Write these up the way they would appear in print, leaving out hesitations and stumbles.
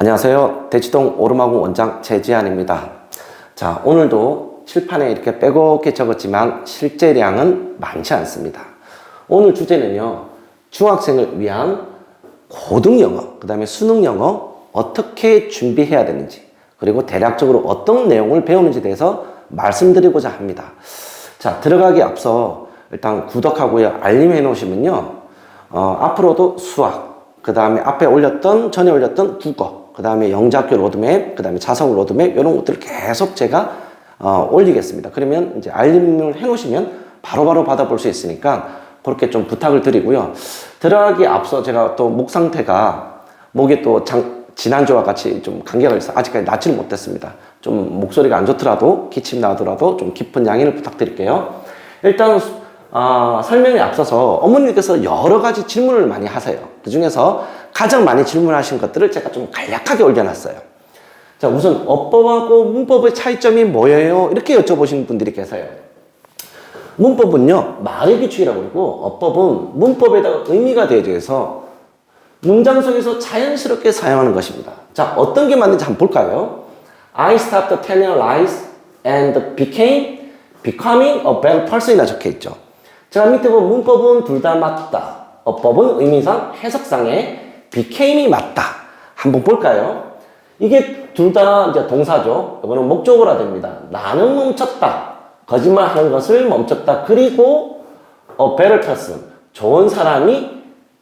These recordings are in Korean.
안녕하세요. 대치동 오르마구 원장 최지한입니다. 자, 오늘도 칠판에 이렇게 빼곡히 적었지만 실제량은 많지 않습니다. 오늘 주제는요, 중학생을 위한 고등영어, 그 다음에 수능영어 어떻게 준비해야 되는지, 그리고 대략적으로 어떤 내용을 배우는지에 대해서 말씀드리고자 합니다. 자, 들어가기 앞서 일단 구독하고요, 알림해 놓으시면요, 앞으로도 수학, 그 다음에 앞에 전에 올렸던 국어, 그 다음에 영재학교 로드맵, 그 다음에 자성 로드맵, 이런 것들을 계속 제가 올리겠습니다. 그러면 이제 알림을 해 놓으시면 바로바로 받아볼 수 있으니까 그렇게 좀 부탁을 드리고요. 들어가기 앞서 제가 또 목 상태가, 목이 또 지난주와 같이 좀 감기가 있어서 아직까지 낫지는 못했습니다. 좀 목소리가 안 좋더라도, 기침 나더라도 좀 깊은 양해를 부탁드릴게요. 일단 설명에 앞서서 어머님께서 여러 가지 질문을 많이 하세요. 그 중에서 가장 많이 질문하신 것들을 제가 좀 간략하게 올려놨어요. 자, 우선 어법하고 문법의 차이점이 뭐예요? 이렇게 여쭤보시는 분들이 계세요. 문법은요, 말의 기초라고 그러고, 어법은 문법에다가 의미가 대조해서 문장 속에서 자연스럽게 사용하는 것입니다. 자, 어떤 게 맞는지 한번 볼까요? I stopped telling lies and becoming a better person이라 적혀 있죠. 자, 밑에 보면 문법은 둘 다 맞다. 어법은 의미상, 해석상에 became이 맞다. 한번 볼까요? 이게 둘 다 이제 동사죠. 이거는 목적어라 됩니다. 나는 멈췄다. 거짓말하는 것을 멈췄다. 그리고 a better person, 좋은 사람이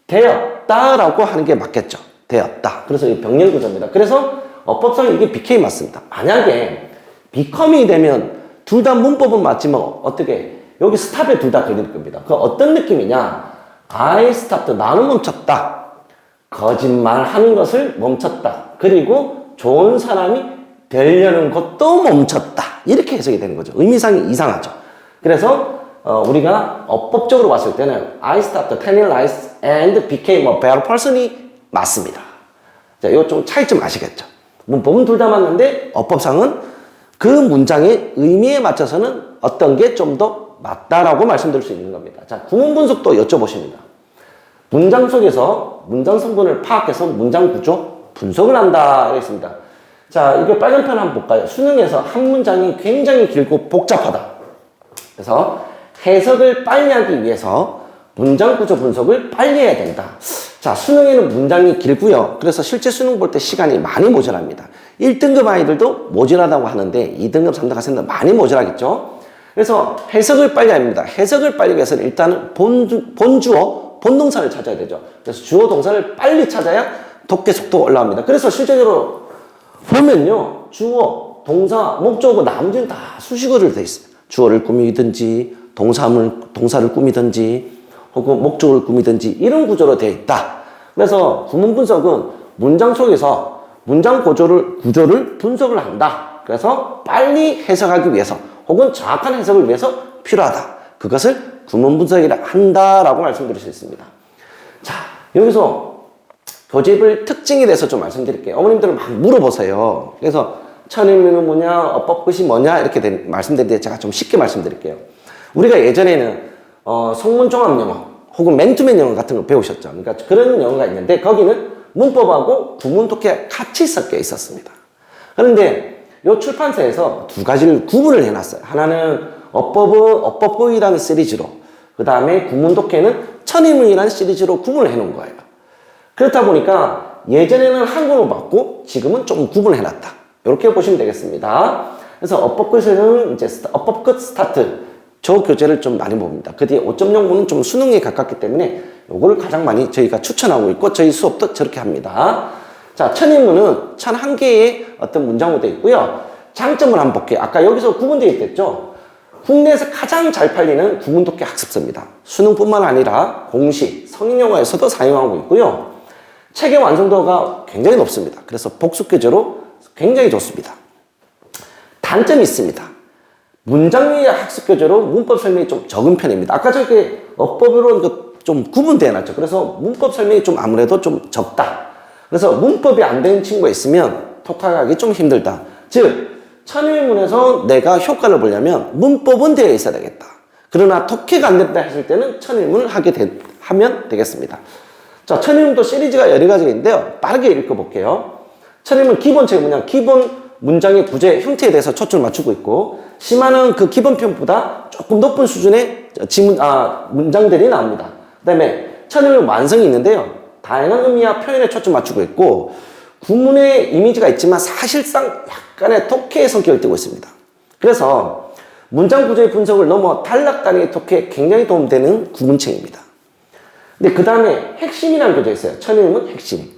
되었다라고 하는 게 맞겠죠. 되었다. 그래서 이 병렬 구조입니다. 그래서 어법상 이게 became 맞습니다. 만약에 becoming이 되면 둘 다 문법은 맞지만 어떻게 여기 스탑에 둘 다 걸릴 겁니다. 그 어떤 느낌이냐? I stopped, 나는 멈췄다. 거짓말하는 것을 멈췄다. 그리고 좋은 사람이 되려는 것도 멈췄다. 이렇게 해석이 되는 거죠. 의미상이 이상하죠. 그래서 우리가 어법적으로 봤을 때는 I stopped telling lies and became a better person이 맞습니다. 자, 이거 좀 차이점 아시겠죠? 문법은 둘 다 맞는데 어법상은 그 문장의 의미에 맞춰서는 어떤 게 좀 더 맞다라고 말씀드릴 수 있는 겁니다. 자, 구문 분석도 여쭤보십니다. 문장 속에서 문장 성분을 파악해서 문장 구조 분석을 한다 했습니다. 자, 이거 빨간 편 한번 볼까요? 수능에서 한 문장이 굉장히 길고 복잡하다. 그래서 해석을 빨리 하기 위해서 문장 구조 분석을 빨리 해야 된다. 자, 수능에는 문장이 길고요. 그래서 실제 수능 볼 때 시간이 많이 모자랍니다. 1등급 아이들도 모자라다고 하는데 2등급, 3등급 학생들 많이 모자라겠죠? 그래서 해석을 빨리 합니다. 해석을 빨리 위해서는 일단은 본주어, 본동사를 찾아야 되죠. 그래서 주어 동사를 빨리 찾아야 독해 속도가 올라갑니다. 그래서 실제적으로 보면요, 주어, 동사, 목적어, 나머지는 다 수식어를 돼 있어요. 주어를 꾸미든지, 동사를 꾸미든지, 혹은 목적을 꾸미든지, 이런 구조로 되어 있다. 그래서 구문 분석은 문장 속에서 문장 구조를 분석을 한다. 그래서 빨리 해석하기 위해서, 혹은 정확한 해석을 위해서 필요하다. 그것을 구문 분석이라 한다라고 말씀드릴 수 있습니다. 자, 여기서 교재입을 특징에 대해서 좀 말씀드릴게요. 어머님들은 막 물어보세요. 그래서 천일문은 뭐냐, 어법끝이 뭐냐, 이렇게 말씀드리는데 제가 좀 쉽게 말씀드릴게요. 우리가 예전에는 성문종합영어 혹은 맨투맨 영어 같은 거 배우셨죠. 그러니까 그런 영어가 있는데 거기는 문법하고 구문 독해 같이 섞여 있었습니다. 그런데 이 출판사에서 두 가지를 구분을 해놨어요. 하나는 어법의라는 시리즈로, 그 다음에 구문 독해는 천일문이라는 시리즈로 구분을 해놓은 거예요. 그렇다 보니까 예전에는 한국어로 봤고 지금은 좀 구분을 해놨다. 이렇게 보시면 되겠습니다. 그래서 어법끝에는 이제 어법끝 스타트, 저 교재를 좀 많이 봅니다. 그 뒤에 5.0문은 좀 수능에 가깝기 때문에 요거를 가장 많이 저희가 추천하고 있고 저희 수업도 저렇게 합니다. 자, 천인문은 1001개의 어떤 문장으로 되어 있고요. 장점을 한번 볼게요. 아까 여기서 구분되어 있댔죠? 국내에서 가장 잘 팔리는 구문 독해 학습서입니다. 수능뿐만 아니라 공시, 성인영어에서도 사용하고 있고요. 책의 완성도가 굉장히 높습니다. 그래서 복습 교재로 굉장히 좋습니다. 단점이 있습니다. 문장 위의 학습 교재로 문법 설명이 좀 적은 편입니다. 아까 저렇게 어법으로 좀 구분되어 놨죠. 그래서 문법 설명이 좀 아무래도 좀 적다. 그래서 문법이 안 되는 친구가 있으면 독학하기 좀 힘들다. 즉, 천일문에서 내가 효과를 보려면 문법은 되어 있어야 되겠다. 그러나 독해가 안 된다 했을 때는 천일문을 하면 되겠습니다. 자, 천일문도 시리즈가 여러 가지가 있는데요. 빠르게 읽어볼게요. 천일문 기본책이 뭐냐? 기본 문장의 구조의 형태에 대해서 초점을 맞추고 있고, 심화는 그 기본편보다 조금 높은 수준의 문장들이 나옵니다. 그 다음에 천일문 완성이 있는데요. 다양한 의미와 표현에 초점 맞추고 있고, 구문의 이미지가 있지만 사실상 약간의 독해의 성격을 띠고 있습니다. 그래서 문장 구조의 분석을 넘어 단락 단위의 독해에 굉장히 도움되는 구문책입니다. 근데 그 다음에 핵심이라는 교재가 있어요. 천일문 핵심.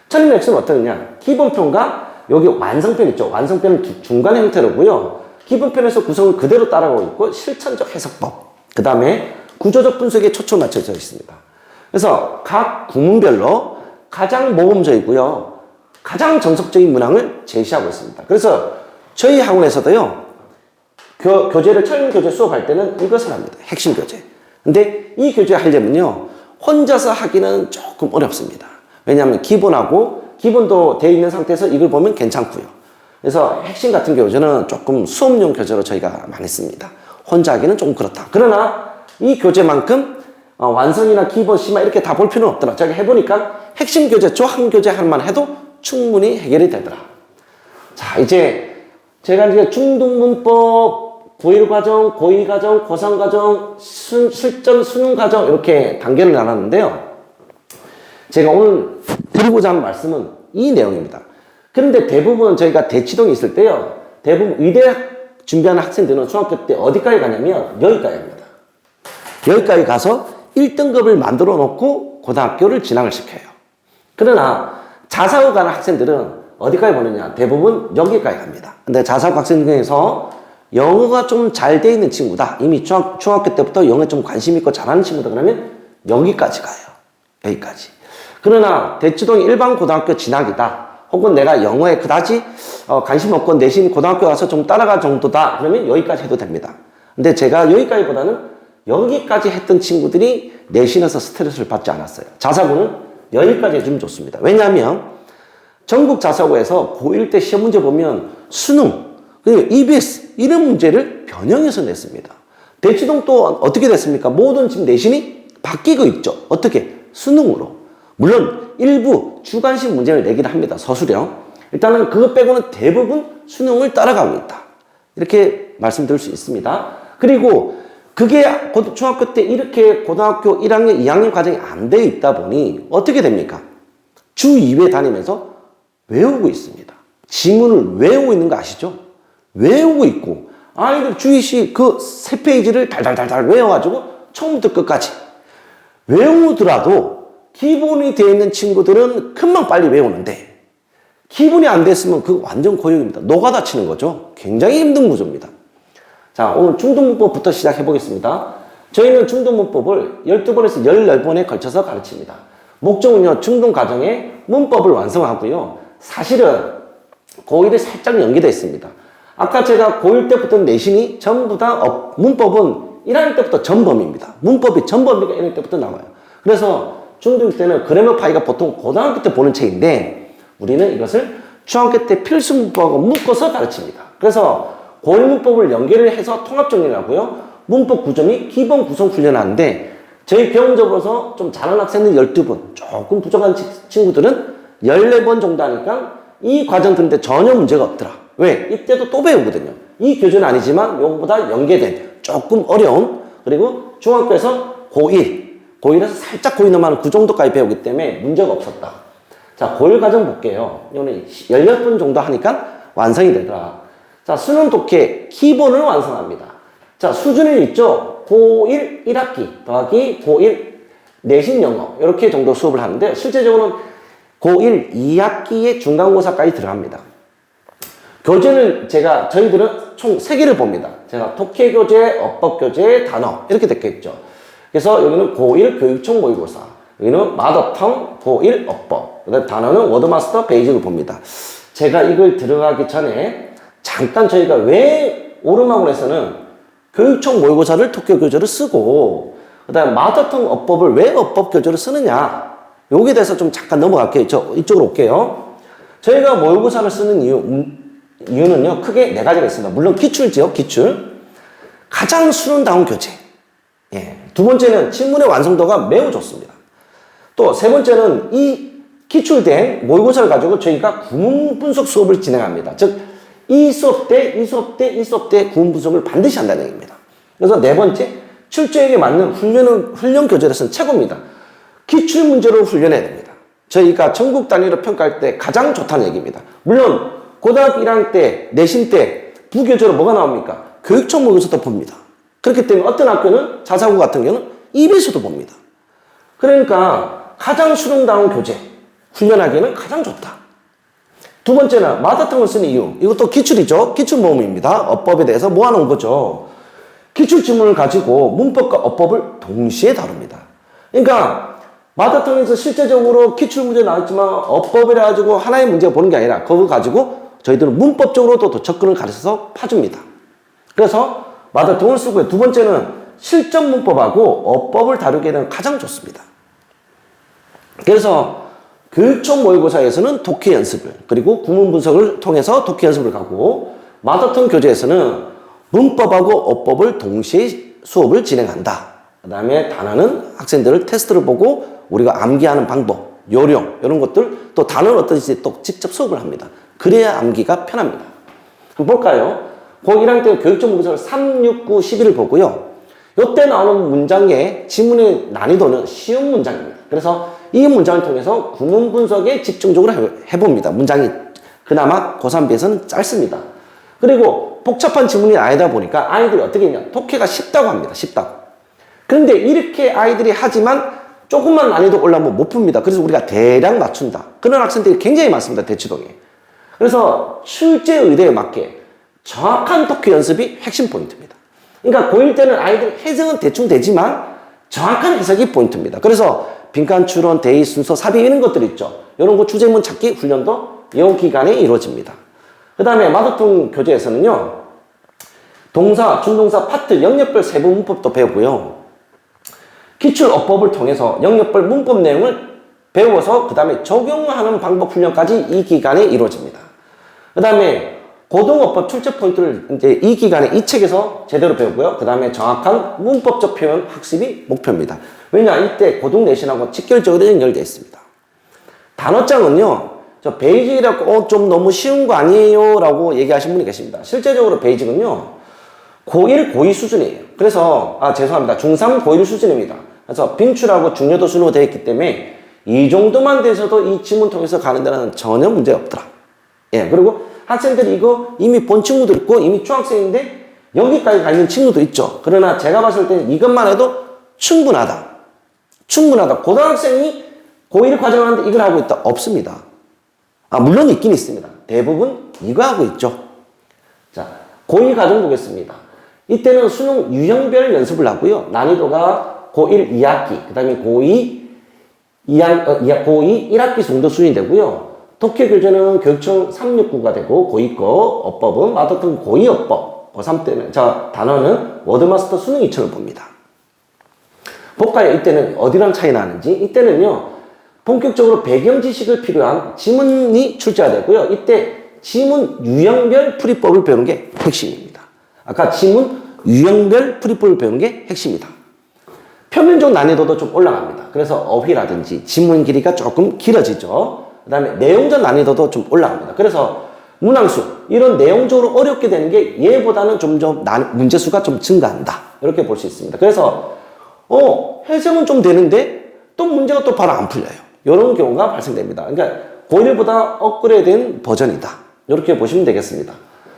천일문 핵심은 어떠냐? 기본편과 여기 완성편 있죠. 완성편은 중간 형태로고요. 기본편에서 구성을 그대로 따라가고 있고 실천적 해석법. 그 다음에 구조적 분석에 초점을 맞춰져 있습니다. 그래서 각 구문별로 가장 모범적이고요. 가장 정석적인 문항을 제시하고 있습니다. 그래서 저희 학원에서도요. 교재를 천일문 교재 수업할 때는 이것을 합니다. 핵심 교재. 근데 이 교재 하려면요. 혼자서 하기는 조금 어렵습니다. 왜냐하면 기본도 되어 있는 상태에서 이걸 보면 괜찮고요. 그래서 핵심 같은 교재는 조금 수업용 교재로 저희가 많이 씁니다. 혼자 하기는 조금 그렇다. 그러나 이 교재만큼 완성이나 기본, 심화 이렇게 다 볼 필요는 없더라. 제가 해보니까 핵심 교재, 조항 교재 하나만 해도 충분히 해결이 되더라. 자, 이제 제가 이제 중등문법, 고1 과정, 고2 과정, 고3 과정, 실전 수능 과정 이렇게 단계를 나눴는데요. 제가 오늘 드리고자 하는 말씀은 이 내용입니다. 그런데 대부분 저희가 대치동에 있을 때요. 대부분 의대 준비하는 학생들은 중학교 때 어디까지 가냐면 여기까지 갑니다. 여기까지 가서 1등급을 만들어 놓고 고등학교를 진학을 시켜요. 그러나 자사고 가는 학생들은 어디까지 보느냐? 대부분 여기까지 갑니다. 근데 자사고 학생 중에서 영어가 좀 잘 돼 있는 친구다. 이미 중학교 때부터 영어에 좀 관심 있고 잘하는 친구다. 그러면 여기까지 가요. 여기까지. 그러나 대치동이 일반 고등학교 진학이다. 혹은 내가 영어에 그다지 관심 없고 내신 고등학교 가서 좀 따라갈 정도다. 그러면 여기까지 해도 됩니다. 근데 제가 여기까지보다는 여기까지 했던 친구들이 내신에서 스트레스를 받지 않았어요. 자사고는 여기까지 해주면 좋습니다. 왜냐하면 전국 자사고에서 고1 때 시험 문제 보면 수능, 그리고 EBS 이런 문제를 변형해서 냈습니다. 대치동 또 어떻게 됐습니까? 모든 지금 내신이 바뀌고 있죠. 어떻게? 수능으로. 물론 일부 주관식 문제를 내긴 합니다. 서술형. 일단은 그것 빼고는 대부분 수능을 따라가고 있다. 이렇게 말씀드릴 수 있습니다. 그리고 그게 중학교 때 이렇게 고등학교 1학년, 2학년 과정이 안 돼 있다 보니 어떻게 됩니까? 주 2회 다니면서 외우고 있습니다. 지문을 외우고 있는 거 아시죠? 외우고 있고 아이들 주의시 그 3페이지를 달달달달 외워가지고 처음부터 끝까지 외우더라도 기본이 되어 있는 친구들은 금방 빨리 외우는데 기본이 안 됐으면 그 완전 고역입니다. 노가다 치는 거죠. 굉장히 힘든 구조입니다. 자, 오늘 중등문법부터 시작해 보겠습니다. 저희는 중등문법을 12번에서 14번에 걸쳐서 가르칩니다. 목적은요, 중등 과정에 문법을 완성하고요. 사실은 고1에 살짝 연계되어 있습니다. 아까 제가 고1 때부터 내신이 전부 다 문법은 1학년 때부터 전범입니다. 문법이 전범이가 1학년 때부터 나와요. 그래서 중등 때는 그래머 파이가 보통 고등학교 때 보는 책인데 우리는 이것을 중학교 때 필수 문법하고 묶어서 가르칩니다. 그래서 고1 문법을 연계를 해서 통합 정리를 하고요. 문법 구조 및 기본 구성 훈련하는데 저희 경험적으로서 좀 잘하는 학생들 12분, 조금 부족한 친구들은 14번 정도 하니까 이 과정 듣는데 전혀 문제가 없더라. 왜? 이때도 또 배우거든요. 이 교재는 아니지만 요거보다 연계된 조금 어려운 그리고 중학교에서 고1에서 살짝 고2 넘어가는 그 정도까지 배우기 때문에 문제가 없었다. 자, 고1 과정 볼게요. 이거는 16분 정도 하니까 완성이 되더라. 자, 수능 독해 기본을 완성합니다. 자, 수준이 있죠? 고1 1학기 더하기 고1 내신 영어 이렇게 정도 수업을 하는데 실제적으로는 고1 2학기에 중간고사까지 들어갑니다. 교재를 저희들은 총 3개를 봅니다. 제가 독해 교재, 어법 교재, 단어 이렇게 되어 있죠. 그래서 여기는 고1 교육청 모의고사, 여기는 마더텅 고1 어법, 그다음 단어는 워드마스터 베이직을 봅니다. 제가 이걸 들어가기 전에 잠깐 저희가 왜 오르막원에서는 교육청 모의고사를 독해 교재로 쓰고 그다음 마더텅 어법을 왜 어법 교재로 쓰느냐 여기에 대해서 좀 잠깐 넘어갈게요. 이쪽으로 올게요. 저희가 모의고사를 쓰는 이유는요 크게 4가지가 있습니다. 물론 기출이죠. 기출. 가장 수능다운 교재. 두 번째는 지문의 완성도가 매우 좋습니다. 또 세 번째는 이 기출된 모의고사를 가지고 저희가 구문 분석 수업을 진행합니다. 즉, 이 수업 때, 이 수업 때, 이 수업 때 구문 분석을 반드시 한다는 얘기입니다. 그래서 네 번째, 출제에게 맞는 훈련 교재로서는 최고입니다. 기출 문제로 훈련해야 됩니다. 저희가 전국 단위로 평가할 때 가장 좋다는 얘기입니다. 물론 고등학교 1학년 때, 내신 때 부교재로 뭐가 나옵니까? 교육청 모의고사도 봅니다. 그렇기 때문에 어떤 학교는 자사고 같은 경우는 입에서도 봅니다. 그러니까 가장 수능다운 교재 훈련하기에는 가장 좋다. 두 번째는 마더텅을 쓰는 이유. 이것도 기출이죠. 기출 모음입니다. 어법에 대해서 모아놓은 거죠. 기출 지문을 가지고 문법과 어법을 동시에 다룹니다. 그러니까 마더텅에서 실제적으로 기출 문제 나왔지만 어법이라 가지고 하나의 문제가 보는 게 아니라 그거 가지고 저희들은 문법적으로도 또 접근을 가르쳐서 파줍니다. 그래서 마더텅을 쓰고요. 두 번째는 실전 문법하고 어법을 다루기에는 가장 좋습니다. 그래서 교육청 모의고사에서는 독해 연습을, 그리고 구문 분석을 통해서 독해 연습을 가고, 마더텅 교재에서는 문법하고 어법을 동시에 수업을 진행한다. 그 다음에 단어는 학생들을 테스트를 보고 우리가 암기하는 방법, 요령, 이런 것들, 또 단어는 어떤지 또 직접 수업을 합니다. 그래야 암기가 편합니다. 한번 볼까요? 고1 학년 때 교육청 모의고사를 3, 6, 9, 11을 보고요. 이때 나오는 문장의 지문의 난이도는 쉬운 문장입니다. 그래서 이 문장을 통해서 구문 분석에 집중적으로 해봅니다. 문장이 그나마 고3 비해서는 짧습니다. 그리고 복잡한 지문이 아니다 보니까 아이들이 어떻게 했냐. 독해가 쉽다고 합니다. 쉽다고. 그런데 이렇게 아이들이 하지만 조금만 난이도 올라오면 못 풉니다. 그래서 우리가 대략 맞춘다. 그런 학생들이 굉장히 많습니다. 대치동에. 그래서 출제 의도에 맞게 정확한 독해 연습이 핵심 포인트입니다. 그러니까 고1 때는 아이들 해석은 대충 되지만 정확한 해석이 포인트입니다. 그래서 빈칸 추론, 대의, 순서, 삽입 이런 것들 있죠. 이런 거 주제문 찾기 훈련도 이 기간에 이루어집니다. 그 다음에 마더텅 교재에서는요. 동사, 준동사, 파트, 영역별 세부 문법도 배우고요. 기출 어법을 통해서 영역별 문법 내용을 배워서 그 다음에 적용하는 방법 훈련까지 이 기간에 이루어집니다. 그 다음에 고등어법 출제 포인트를 이제 이 기간에 이 책에서 제대로 배우고요. 그 다음에 정확한 문법적 표현 학습이 목표입니다. 왜냐, 이때 고등 내신하고 직결적으로 연결되어 있습니다. 단어장은요, 저 베이직이라고 좀 너무 쉬운 거 아니에요? 라고 얘기하신 분이 계십니다. 실제적으로 베이직은요, 고1, 고2 수준이에요. 그래서, 죄송합니다. 중3, 고1 수준입니다. 그래서 빈출하고 중요도 순으로 되어 있기 때문에 이 정도만 돼서도 이 지문 통해서 가는 데는 전혀 문제 없더라. 예, 그리고 학생들이 이거 이미 본 친구도 있고 이미 중학생인데 여기까지 가 있는 친구도 있죠. 그러나 제가 봤을 때는 이것만 해도 충분하다. 충분하다. 고등학생이 고1 과정을 하는데 이걸 하고 있다. 없습니다. 물론 있긴 있습니다. 대부분 이거 하고 있죠. 자, 고1 과정 보겠습니다. 이때는 수능 유형별 연습을 하고요. 난이도가 고1 2학기, 그 다음에 고2 1학기 정도 수준이 되고요. 독해 교재는 교육청 369가 되고, 고2 거, 어법은 마더텅 고2 어법, 고3 때는, 단어는 워드마스터 수능 2000을 봅니다. 볼까요? 이때는 어디랑 차이 나는지? 이때는요, 본격적으로 배경 지식을 필요한 지문이 출제가 되고요. 이때 지문 유형별 풀이법을 배우는 게 핵심입니다. 아까 지문 유형별 풀이법을 배우는 게 핵심이다. 표면적 난이도도 좀 올라갑니다. 그래서 어휘라든지 지문 길이가 조금 길어지죠. 그 다음에 내용적 난이도도 좀 올라갑니다. 그래서 문항수, 이런 내용적으로 어렵게 되는 게 얘보다는 점점 문제수가 좀 증가한다. 이렇게 볼 수 있습니다. 그래서 해석은 좀 되는데 또 문제가 또 바로 안 풀려요. 이런 경우가 발생됩니다. 그러니까 고1보다 업그레이드된 버전이다. 이렇게 보시면 되겠습니다.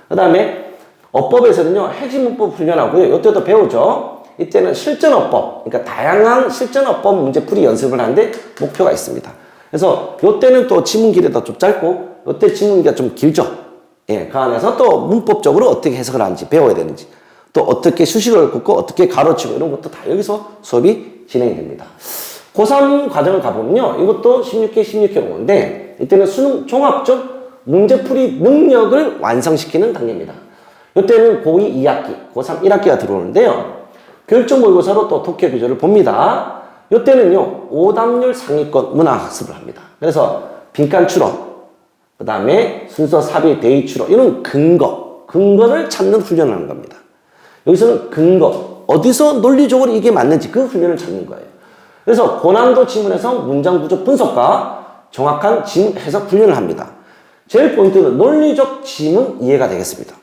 그 다음에 어법에서는요, 핵심 문법 훈련하고요. 이때도 배우죠. 이때는 실전어법, 그러니까 다양한 실전어법 문제풀이 연습을 하는데 목표가 있습니다. 그래서 이때는 또 지문 길이가 좀 짧고, 이때 지문 길이가 좀 길죠. 예, 그 안에서 또 문법적으로 어떻게 해석을 하는지 배워야 되는지, 또 어떻게 수식을 긋고 어떻게 가로치고 이런 것도 다 여기서 수업이 진행이 됩니다. 고3 과정을 가보면요, 이것도 16개, 16개 오는데, 이때는 수능 종합적 문제풀이 능력을 완성시키는 단계입니다. 이때는 고2 2학기, 고3 1학기가 들어오는데요. 교육청 모의고사로 또 독해 교재를 봅니다. 이때는요, 오답률 상위권 문항학습을 합니다. 그래서 빈칸 추론, 그 다음에 순서 삽입, 대의 추론, 이런 근거를 찾는 훈련을 하는 겁니다. 여기서는 근거, 어디서 논리적으로 이게 맞는지 그 훈련을 찾는 거예요. 그래서 고난도 지문에서 문장 구조 분석과 정확한 지문 해석 훈련을 합니다. 제일 포인트는 논리적 지문 이해가 되겠습니다.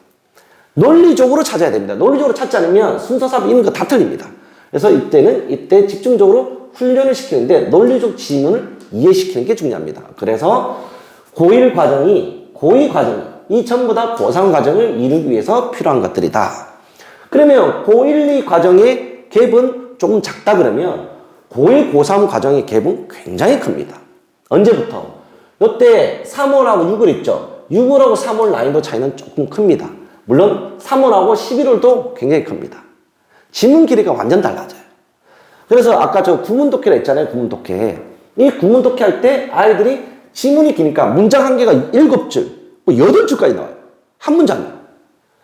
논리적으로 찾아야 됩니다. 논리적으로 찾지 않으면 순서삽입 이런 거 다 틀립니다. 그래서 이때 집중적으로 훈련을 시키는데 논리적 지문을 이해시키는 게 중요합니다. 그래서 고1 과정이 이 전부 다 고3 과정을 이루기 위해서 필요한 것들이다. 그러면 고1, 2 과정의 갭은 조금 작다 그러면 고1, 고3 과정의 갭은 굉장히 큽니다. 언제부터? 이때 3월하고 6월 있죠. 6월하고 3월 난이도 차이는 조금 큽니다. 물론 3월하고 11월도 굉장히 큽니다. 지문 길이가 완전 달라져요. 그래서 아까 저 구문독해라 했잖아요. 구문독해. 이 구문독해 할 때 아이들이 지문이 기니까 문장 한 개가 7줄, 8줄까지 나와요. 한 문장이.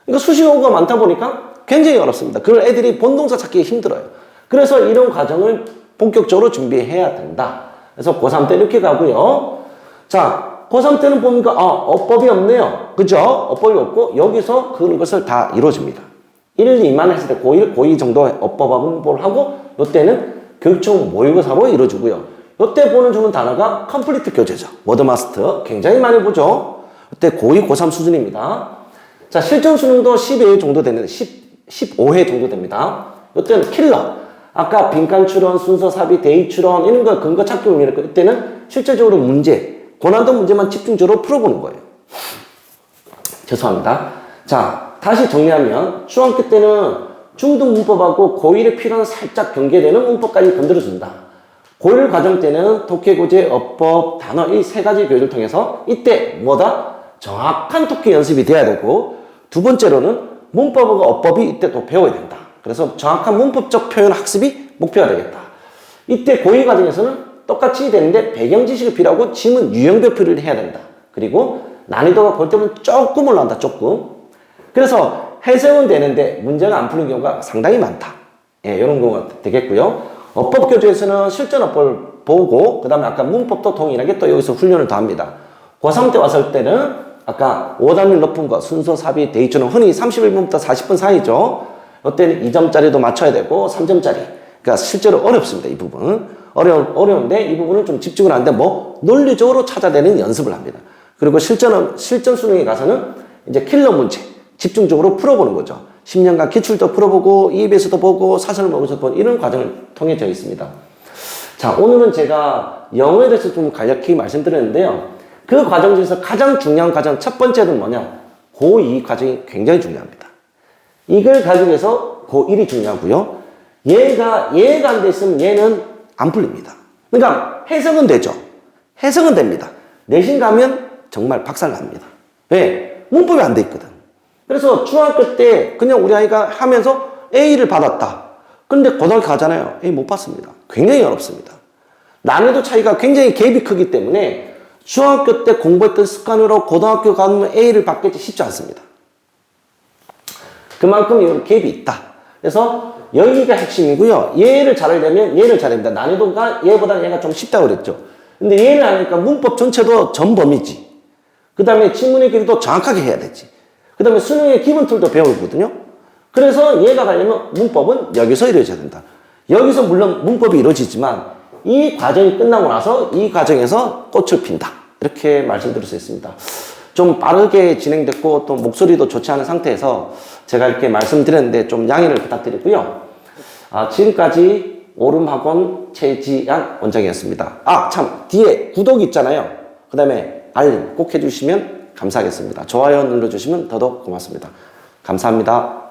그러니까 수식어가 많다 보니까 굉장히 어렵습니다. 그걸 애들이 본동사 찾기 힘들어요. 그래서 이런 과정을 본격적으로 준비해야 된다. 그래서 고3 때 이렇게 가고요. 자, 고3 때는 보니까 어법이 없네요. 그죠? 어법이 없고 여기서 그런 것을 다 이루어집니다. 1, 2만 했을 때 고1, 고2 정도 어법하고 공부를 하고 이때는 교육청 모의고사로 이루어지고요. 이때 보는 좋은 단어가 컴플리트 교재죠. 워드마스터 굉장히 많이 보죠. 이때 고2, 고3 수준입니다. 자, 실전 수능도 10회 정도 되는데 15회 정도 됩니다. 이때는 킬러. 아까 빈칸 추론, 순서 삽입, 대입 추론 이런 거 근거 찾기 운영했고 이때는 실제적으로 문제, 고난도 문제만 집중적으로 풀어보는 거예요. 죄송합니다. 자, 다시 정리하면 중학교 때는 중등 문법하고 고1에 필요한 살짝 경계되는 문법까지 건드려준다. 고1 과정 때는 독해, 고제, 어법, 단어 이 세 가지 교육을 통해서 이때 뭐다? 정확한 독해 연습이 돼야 되고 두 번째로는 문법하고 어법이 이때 또 배워야 된다. 그래서 정확한 문법적 표현 학습이 목표가 되겠다. 이때 고2 과정에서는 똑같이 되는데 배경 지식이 필요하고 지문 유형별 풀이를 해야 된다. 그리고 난이도가 볼 때는 조금 올라간다. 조금. 그래서 해석은 되는데 문제가 안 푸는 경우가 상당히 많다. 예, 이런 경우가 되겠고요. 어법 교재에서는 실전 어법을 보고 그 다음에 아까 문법도 동일하게 또 여기서 훈련을 더합니다. 고3 때 왔을 때는 아까 5단율 높은 거 순서 삽입 대입처럼 흔히 31분부터 40분 사이죠. 이때는 2점짜리도 맞춰야 되고 3점짜리. 그러니까 실제로 어렵습니다. 이 부분. 어려운데 이 부분은 좀 집중을 하는데 논리적으로 찾아내는 연습을 합니다. 그리고 실전 수능에 가서는 이제 킬러 문제 집중적으로 풀어보는 거죠. 10년간 기출도 풀어보고 EBS도 보고 사설을 먹어서 보는 이런 과정을 통해 되어 있습니다. 자, 오늘은 제가 영어에 대해서 좀 간략히 말씀드렸는데요. 그 과정 중에서 가장 중요한 과정 첫 번째는 뭐냐? 고2 과정이 굉장히 중요합니다. 이걸 가지고 해서 고1이 중요하고요. 얘가 안 돼 있으면 얘는 안 풀립니다. 그러니까 해석은 되죠. 해석은 됩니다. 내신 가면 정말 박살납니다. 왜? 문법이 안 돼 있거든. 그래서 중학교 때 그냥 우리 아이가 하면서 A를 받았다. 근데 고등학교 가잖아요. A 못 받습니다. 굉장히 어렵습니다. 난이도 차이가 굉장히 갭이 크기 때문에 중학교 때 공부했던 습관으로 고등학교 가면 A를 받겠지 쉽지 않습니다. 그만큼 이런 갭이 있다. 그래서 여기가 핵심이고요. 얘를 잘하려면 얘를 잘해야 됩니다. 난이도가 얘보다 얘가 좀 쉽다고 그랬죠. 근데 얘를 하니까 문법 전체도 전범위지. 그 다음에 지문의 길이도 정확하게 해야 되지. 그 다음에 수능의 기본 툴도 배우거든요. 그래서 얘가 가려면 문법은 여기서 이루어져야 된다. 여기서 물론 문법이 이루어지지만 이 과정이 끝나고 나서 이 과정에서 꽃을 핀다. 이렇게 말씀드릴 수 있습니다. 좀 빠르게 진행됐고 또 목소리도 좋지 않은 상태에서 제가 이렇게 말씀드렸는데 좀 양해를 부탁드리고요. 지금까지 오름학원 최지양 원장이었습니다. 참 뒤에 구독 있잖아요. 그 다음에 알림 꼭 해주시면 감사하겠습니다. 좋아요 눌러주시면 더더욱 고맙습니다. 감사합니다.